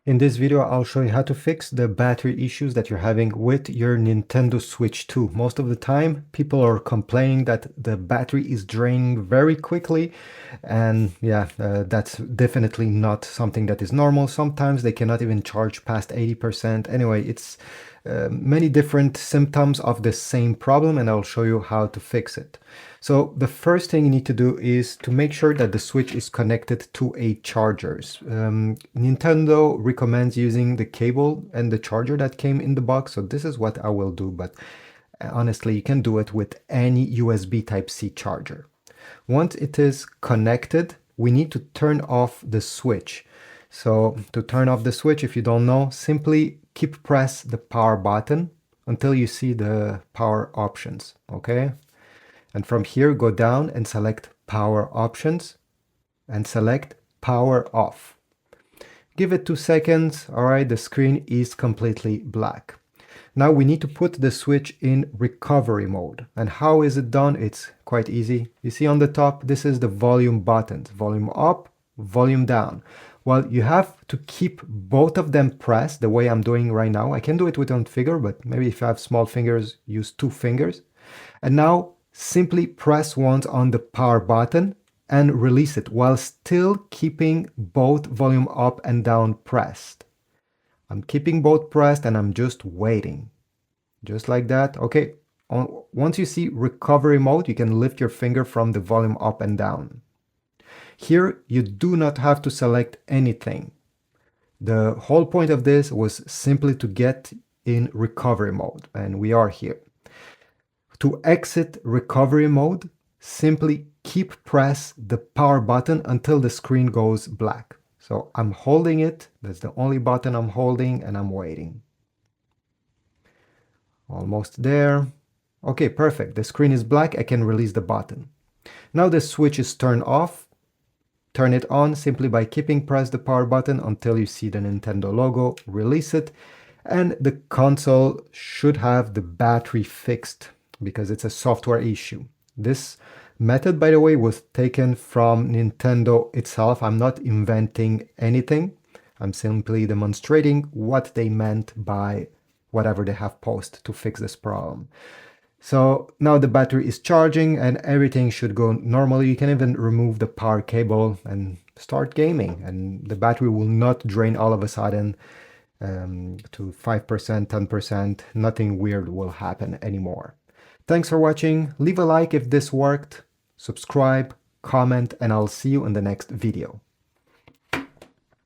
In this video, I'll show you how to fix the battery issues that you're having with your Nintendo Switch 2. Most of the time, people are complaining that the battery is draining very quickly, and that's definitely not something that is normal. Sometimes they cannot even charge past 80%. Anyway, it's many different symptoms of the same problem, and I'll show you how to fix it. So the first thing you need to do is to make sure that the switch is connected to a charger. Nintendo recommends using the cable and the charger that came in the box, so this is what I will do, but honestly, you can do it with any USB Type-C charger. Once it is connected, we need to turn off the switch. So to turn off the switch, if you don't know, simply press the power button until you see the power options, okay? And from here, go down and select power options and select power off. Give it 2 seconds. All right, the screen is completely black. Now we need to put the switch in recovery mode. And how is it done? It's quite easy. You see on the top, this is the volume buttons, volume up, volume down. Well, you have to keep both of them pressed the way I'm doing right now. I can do it with one finger, but maybe if you have small fingers, use 2 fingers. And now simply press once on the power button and release it while still keeping both volume up and down pressed. I'm keeping both pressed and I'm just waiting. Just like that. Okay. Once you see recovery mode, you can lift your finger from the volume up and down. Here, you do not have to select anything. The whole point of this was simply to get in recovery mode, and we are here. To exit recovery mode, simply press the power button until the screen goes black. So I'm holding it, that's the only button I'm holding, and I'm waiting. Almost there. Okay, perfect. The screen is black, I can release the button. Now the switch is turned off. Turn it on simply by press the power button until you see the Nintendo logo, release it, and the console should have the battery fixed because it's a software issue. This method, by the way, was taken from Nintendo itself. I'm not inventing anything. I'm simply demonstrating what they meant by whatever they have posted to fix this problem. So now the battery is charging and everything should go normally. You can even remove the power cable and start gaming, and the battery will not drain all of a sudden to 5%, 10%. Nothing weird will happen anymore. Thanks for watching. Leave a like if this worked, subscribe, comment, and I'll see you in the next video.